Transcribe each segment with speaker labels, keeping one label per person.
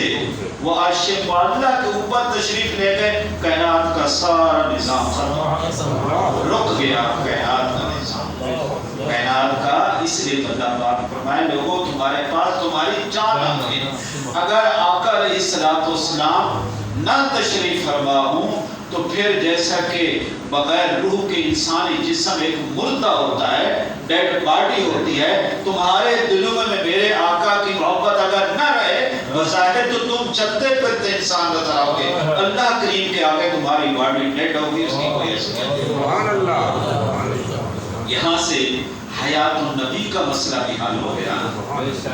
Speaker 1: سے وہ عرش معلیٰ کے اوپر تشریف لے گئے، کائنات کا سارا نظام رک گیا، کائنات کا نظام، کائنات کا۔ اس لیے اللہ پاک فرمائے لوگوں تمہارے پاس تمہاری جان آ گئی۔ اگر آقا علیہ الصلوۃ والسلام نہ تشریف فرما ہوں تو پھر جیسا کہ بغیر روح کے انسانی جسم ایک مردہ ہوتا ہے، ڈیڈ باڈی ہوتی ہے، تمہارے دلوں میں میرے آقا کی محبت اگر نہ رہے بظاہر تو تم چلتے پھرتے انسان نظر آؤ گے، اللہ کریم کے آگے تمہاری باڈی ڈیڈ ہوگی، اس کی کوئی حیثیت نہیں۔ سبحان اللہ۔ یہاں سے حیات النبی کا مسئلہ بھی حل ہو گیا،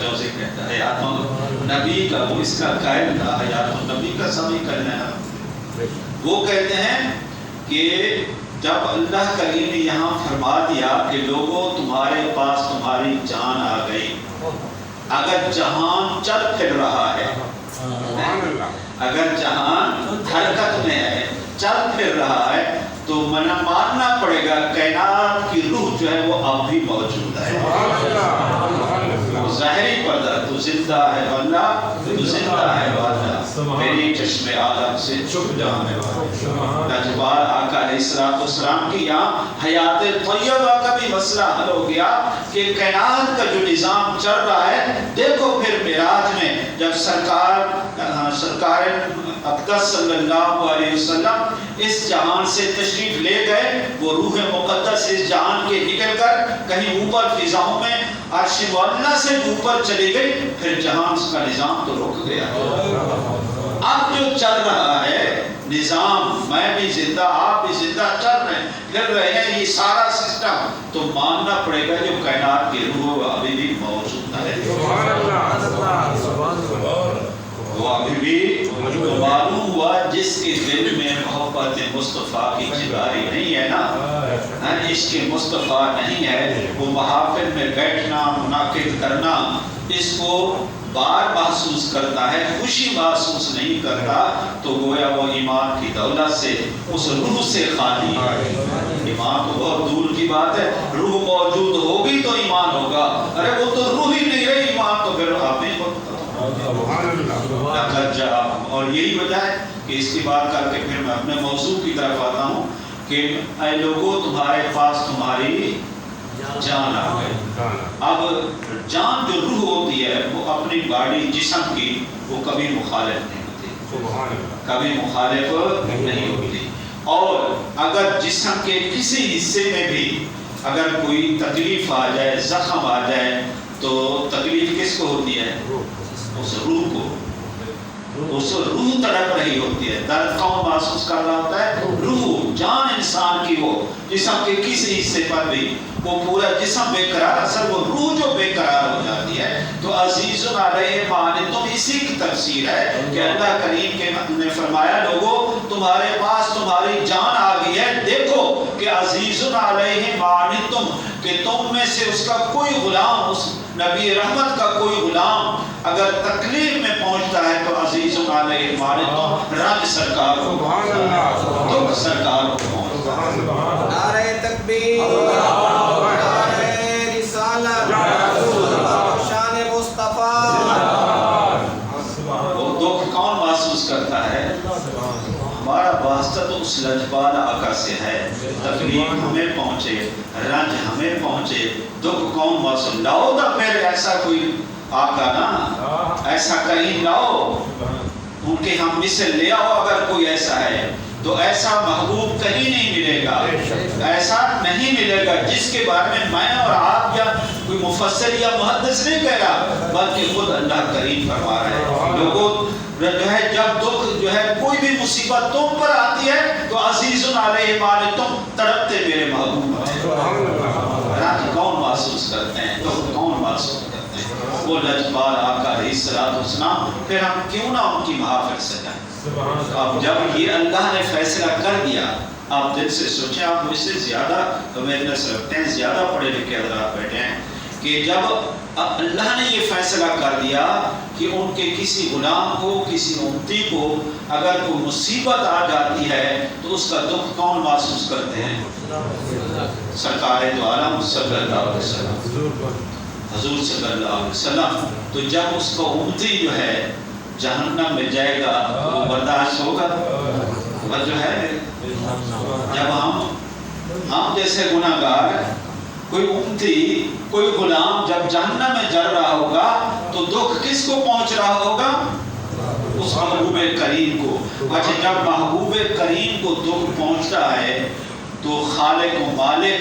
Speaker 1: جو سے کہتا ہے حیات النبی کا، وہ اس کا قائل تھا، حیات النبی کا سبھی کرنا ہے۔ وہ کہتے ہیں کہ جب اللہ کریم نے یہاں فرما دیا کہ لوگوں تمہارے پاس تمہاری جان آ گئی، اگر جہان چل پھر رہا ہے، اگر جہان حرکت میں ہے، چل پھر رہا ہے، تو ماننا پڑے گا کائنات کی روح جو ہے وہ اب بھی موجود ہے۔ ظاہری پردہ تو زندہ ہے واللہ، تو زندہ ہے واللہ، میری چشم عالم سے چھپ جانے والا۔ جبال آقا علیہ السلام کی یہاں حیات طیبہ کا بھی مسئلہ حل ہو گیا کہ کائنات کا جو نظام چل رہا ہے، دیکھو پھر معراج میں جب سرکار اقدس صلی اللہ علیہ وسلم اس جہان سے تشریف لے گئے، وہ روح مقدس اس جہان کے نکل کر کہیں اوپر فضاؤں میں عرش معلیٰ سے اوپر چلی گئی، پھر جہان کا نظام تو رک گیا۔ اب جو چل رہا ہے نظام، میں بھی زندہ آپ بھی زندہ چل رہے ہیں، پھر رہے ہیں، یہ سارا سسٹم تو ماننا پڑے گا جو کائنات کی روح ابھی بھی موجود ہے۔ وہ ابھی بھی معلوم ہوا جس کے دل میں محبت مصطفیٰ کی چنگاری نہیں ہے نا، عشق مصطفیٰ نہیں ہے، وہ محافل میں بیٹھنا منعقد کرنا اس کو بار محسوس کرتا ہے، خوشی محسوس نہیں کرتا، تو گویا وہ ایمان کی دولت سے اس روح سے خالی ہے۔ ایمان تو بہت دور کی بات ہے، روح موجود ہوگی تو ایمان ہوگا، ارے وہ تو روح ہی نہیں رہی، ایمان تو پھر آپ نہیں ہوتا۔ اور یہی وجہ ہے کہ اس کی بات کر کے پھر میں اپنے موضوع کی طرف آتا ہوں کہ اے لوگوں تمہارے پاس تمہاری جان آ گئی۔ اب جان جو روح ہوتی ہے وہ اپنی باڈی جسم کی وہ کبھی مخالف نہیں ہوتی، کبھی مخالف نہیں ہوتی، اور اگر جسم کے کسی حصے میں بھی اگر کوئی تکلیف آ جائے، زخم آ جائے، تو تکلیف کس کو ہوتی ہے؟ اس روح کو، اس روح تڑپ رہی ہوتی ہے۔ درد کون محسوس کر رہا ہوتا ہے؟ روح، جان انسان کی، وہ جسم کے کسی حصے پر بھی وہ پورا جسم بے قرار، اصل وہ روح جو بے قرار ہو جاتی ہے۔ تو عزیز علیہ ما عنتم، اسی کی تفسیر ہے کہ اللہ کریم نے فرمایا لوگوں تمہارے پاس تمہاری جان آ گئی ہے، دیکھو کہ عزیز علیہ ما عنتم، کہ تم میں سے اس کا کوئی غلام، اس نبی رحمت کا کوئی غلام اگر تکلیف میں پہنچتا ہے تو عزیز علیہ ما عنتم، رنج سرکار کو، دکھ سرکار کو پہنچتا ہے۔
Speaker 2: نعرہ تکبیر، نعرہ رسالت، شان مصطفیٰ۔
Speaker 1: وہ دکھ کون محسوس کرتا ہے؟ ہمارا واسطہ تو اس لجپال آقا سے ہے، تکلیف ہمیں پہنچے، رنج ہمیں پہنچے، دکھ کون محسوس؟ لاؤ تو پھر ایسا کوئی آقا نا، ایسا کہیں لاؤ، ان کے ہم مثل لے آؤ اگر کوئی ایسا ہے، تو ایسا محبوب کہیں نہیں ملے گا، ایسا نہیں ملے گا جس کے بارے میں اور آپ یا کوئی مفسر یا محدث نہیں کہہ رہا، بلکہ خود اللہ کریم فرما رہا ہے۔ لوگوں جو ہے جب دکھ جو ہے کوئی بھی مصیبت تم پر آتی ہے تو عزیز علیہ ما عنتم، تڑپتے میرے محبوب ہیں، رنج کون محسوس کرتے ہیں، دکھ کون محسوس کرتے ہیں؟ وہ لجپال آقا علیہ السلام، پھر ہم کیوں نہ ان کی محافل سجائیں؟ اب جب یہ اللہ نے فیصلہ کر دیا، آپ دل سے سوچیں، آپ مجھ سے زیادہ اویئرنیس رکھتے ہیں، زیادہ پڑھے لکھے حضرات بیٹھے ہیں، کہ جب اللہ نے یہ فیصلہ کر دیا کہ ان کے کسی غلام کو، کسی امتی کو اگر کوئی مصیبت آ جاتی ہے تو اس کا دکھ کون محسوس کرتے ہیں؟ سرکار دو عالم صلی اللہ علیہ وسلم، حضور صلی اللہ علیہ وسلم۔ تو جب اس کو امتی جو ہے जहन्नम में जाएगा वो बर्दाश्त होगा? जो है जब हम जैसे गुनाहगार, कोई उम्मती, कोई गुलाम जब जहन्नम में जल रहा होगा तो दुख किसको पहुंच रहा होगा? उस महबूब करीम को। अच्छा, जब महबूब करीम को दुख पहुंचता है तो खालिक व मालिक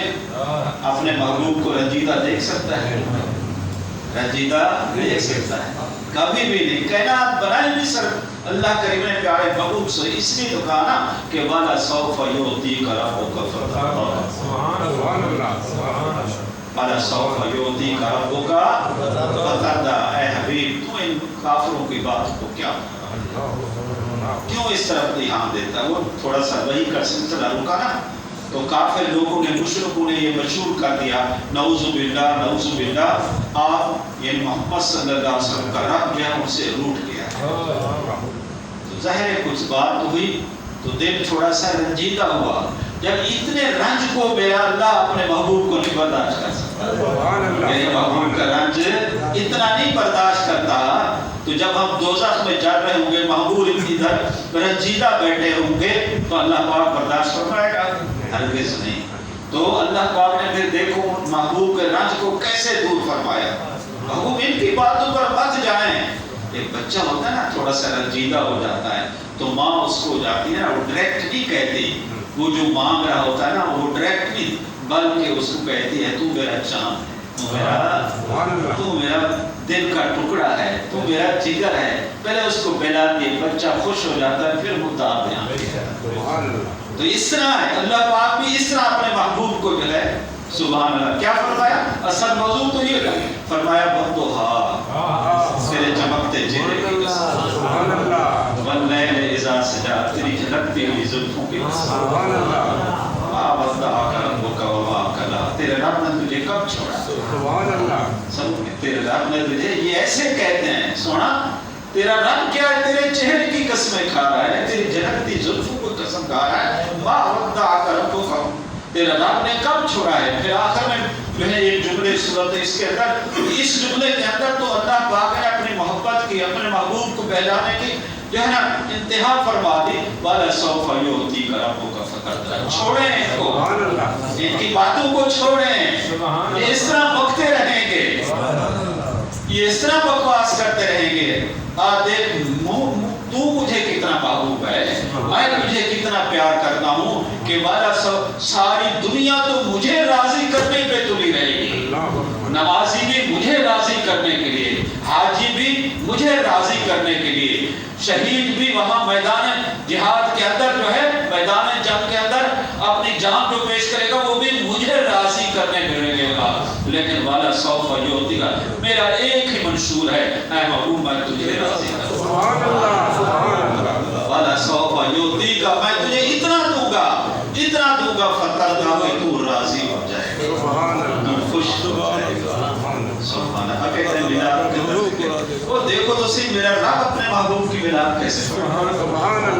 Speaker 1: अपने महबूब को रंजीदा देख सकता है? रंजीदा देख सकता है? कभी भी नहीं। कायनात बनाई भी सर अल्लाह करीम ने प्यारे महबूब से, इसलिए तो कहा ना कि वाला सौफ युतीका रब्बुका वाला सौफ युतीका रब्बुका फतरदा। ऐ हबीब, तू इन काफिरों की बात को क्या क्यों इस तरफ ध्यान देता? वो थोड़ा सा वही का सिलसिला रुका ना, तो काफिर लोगों ने, मुशरिकों ने ये मशहूर कर दिया, नऊजुबिल्लाह, आप ये मोहम्मद सल्लल्लाहु अलैहि वसल्लम का रब जो है उनसे रूठ गया है। तो जाहिर है कुछ बात हुई तो दिल थोड़ा सा रंजीदा हुआ। जब इतने रंज को मेरा अल्लाह अपने महबूब को नहीं बर्दाश्त कर सकता, मेरे महबूब का रंज इतना नहीं बर्दाश्त करता, तो जब हम दोज़ख में जा रहे होंगे, महबूब इधर रंजीदा बैठे होंगे, तो अल्लाह पाक बर्दाश्त फरमाएगा? हरगिज़ नहीं। तो अल्लाह पाक ने फिर देखो महबूब के रंज को कैसे दूर फरमाया। महबूब इनकी बातों पर मत जाएं। एक बच्चा होता है ना, थोड़ा सा रंजीदा हो जाता है तो माँ उसको जाती है ना, वो डायरेक्ट नहीं कहती, वो जो मांग रहा होता है ना वो डायरेक्ट नहीं, बल्कि उसको कहती है तू मेरा चाँद है, तू मेरा दिल का टुकड़ा है, तू मेरा जिगर है। पहले उसको पिलाती है, बच्चा खुश हो जाता है, फिर मुद्दा तो इस तरह है। अल्लाह पाक भी इस तरह अपने महबूब को जो है, सुभान अल्लाह, क्या फरमाया? असल मौजू तो ये फरमाया, बंदोहा तेरे चमकते चेहरे की कसम, वल्लैल इज़ा सजा, तेरी झलकती हुई जुल्फों की कसम, मा वद्दअका रब्बुका वमा कला, तेरे रब ने तुझे कब छोड़ा? सब तेरे रब ने तुझे, ये ऐसे कहते हैं, सोना तेरा रब क्या है? तेरे चेहरे की कसमें खा रहा है, तेरी झलकती जुल्फों को कसम खा रहा है। मा वद्दअका रब्बुका, तेरा रब ने कब छोड़ा है? फिर आखिर में जो है एक जुमले सूरत इसके अंदर, इस जुमले के अंदर तो अल्लाह पाक ने अपनी मोहब्बत की, अपने महबूब को बहलाने की जो है ना इंतहा फरमा दी। वाला सौफ युतीका रब्बुका फतरदा, छोड़ें इनको, इनकी बातों को छोड़ें। ये इस तरह बकते रहेंगे, ये इस तरह बकवास करते रहेंगे। देख तू मुझे कितना महबूब है, मैं तुझे कितना प्यार करता हूँ कि वाला सारी दुनिया तो मुझे राजी करने पे तुली रहेगी। नमाजी भी मुझे राजी करने के लिए, हाजी भी मुझे राजी करने के लिए, शहीद भी वहाँ मैदान जिहाद के अंदर जो है, मैदान जंग के अंदर अपनी जान को पेश करेगा, वो भी मुझे राजी करने के लिए रहेगा। लेकिन वाला सौफ युतीका, मेरा एक ही मंशूर है, ऐ महबूब मैं तुझे राजी करूँगा। वाला सौफ युतीका, मैं तुझे इतना दूंगा फतरदा, तू राजी हो जाएगा, तू खुश हो जाएगा। सुभान अल्लाह। वो देखो तो सही, मेरा रब अपने महबूब की मिलाप कैसे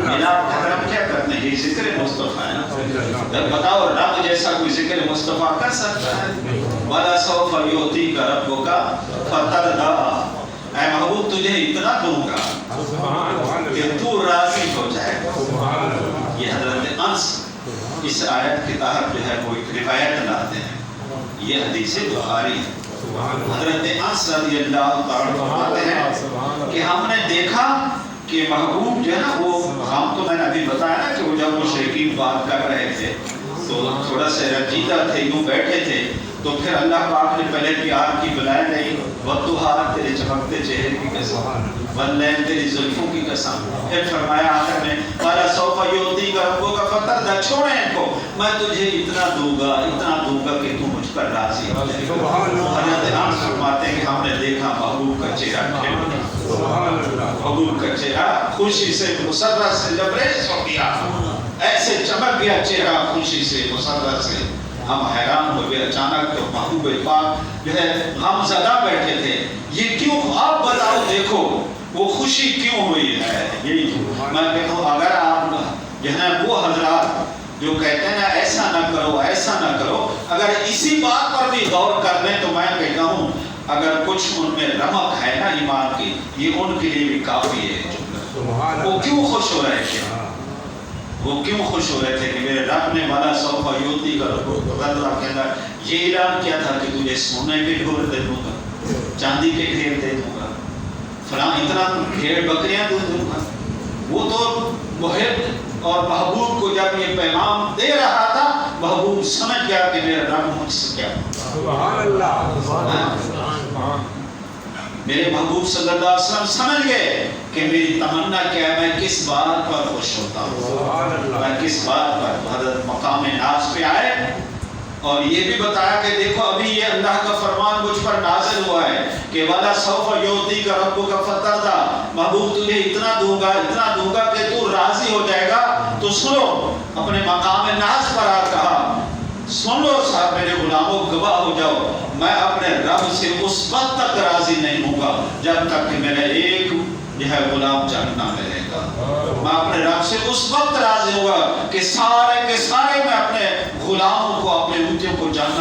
Speaker 1: मिलाप हम क्या करते हैं? ये जिक्र मुस्तफा है ना, जब बताओ रब जैसा कोई जिक्र मुस्तफा कर सकता है? वाला सौफ युतीका रब्बुका फतरदा, ऐ महबूब तुझे इतना दूंगा कि तू राजी हो जाएगा। ये हजरत अनस इस आयत के तहत जो है वो एक रिवायत लाते हैं, ये हदीस बुखारी है। हजरत अनस रज़ियल्लाहु ताला फरमाते हैं कि हमने देखा कि महबूब जो है ना, वो हम तो मैंने अभी बताया ना कि वो जब मुशरिकीन बात कर रहे थे तो थोड़ा सा रंजीदा थे, यूं बैठे थे, तो फिर अल्लाह पाक ने पहले प्यार की बुलाए नहीं, वद्दुहा तेरे चमकते चेहरे की कसम, वल्लैल तेरी जुल्फों की कसम, फिर फरमाया आखिर में वाला सौफ युतीका रब्बुका फतरदा, छोड़े इनको, मैं तुझे इतना दूंगा कि तू मुझ पर राजी हो जाएगा। हजरत अनस फरमाते हैं कि हमने देखा महबूब का चेहरा खिल गया, महबूब का चेहरा खुशी से मुसर्रत से लबरेज हो गया, ऐसे चमक गया चेहरा खुशी से मुसर्रत से। हम हैरान हो गए, अचानक तो महबूब पाक जो है हम ज़दा बैठे थे, ये क्यों? आप बताओ, देखो वो खुशी क्यों हुई है? यही मैं कहता हूँ, अगर आप जो है वो हजरात जो कहते हैं ना ऐसा ना करो, अगर इसी बात पर भी गौर कर लें तो मैं कहता हूँ अगर कुछ उनमें रमक है ना ईमान की, ये उनके लिए भी काफी है। वो क्यों खुश हो रहे थे? वो क्यों खुश हो रहे थे कि मेरे रब ने वाला सौफा युती का बदला के अंदर ये ऐलान किया था कि तुझे सोने के ढोल दे दूंगा, चांदी के ढेर दे दूंगा, फलां इतना भेड़ बकरियां दे दूंगा। वो तो मुहिब और महबूब को जब ये पैगाम दे रहा था, महबूब समझ गया कि मेरा रब मुझसे क्या, सुभान अल्लाह, मेरे महबूब सल्लल्लाहु अलैहि वसल्लम समझ गए कि मेरी तमन्ना क्या है, मैं किस बात पर खुश होता हूँ, मैं किस बात पर। हज़रत मकाम नाज पे आए और ये भी बताया कि देखो अभी ये अल्लाह का फरमान मुझ पर नाज़िल हुआ है कि वाला सौफ युती का रब्बुका फतरदा, महबूब तुझे इतना दूंगा कि तू राजी हो जाएगा। तो सुनो, अपने मकाम नाज पर आ कहा, सुन लो साहब मेरे गुलामों, गवाह हो जाओ, मैं अपने रब से उस वक्त तक राजी नहीं होगा जब तक कि मेरा एक जो है गुलाम जानना मिलेगा। मैं अपने रब से उस वक्त राजी होगा कि सारे के सारे मैं अपने गुलामों को, अपने उम्मतियों को जानना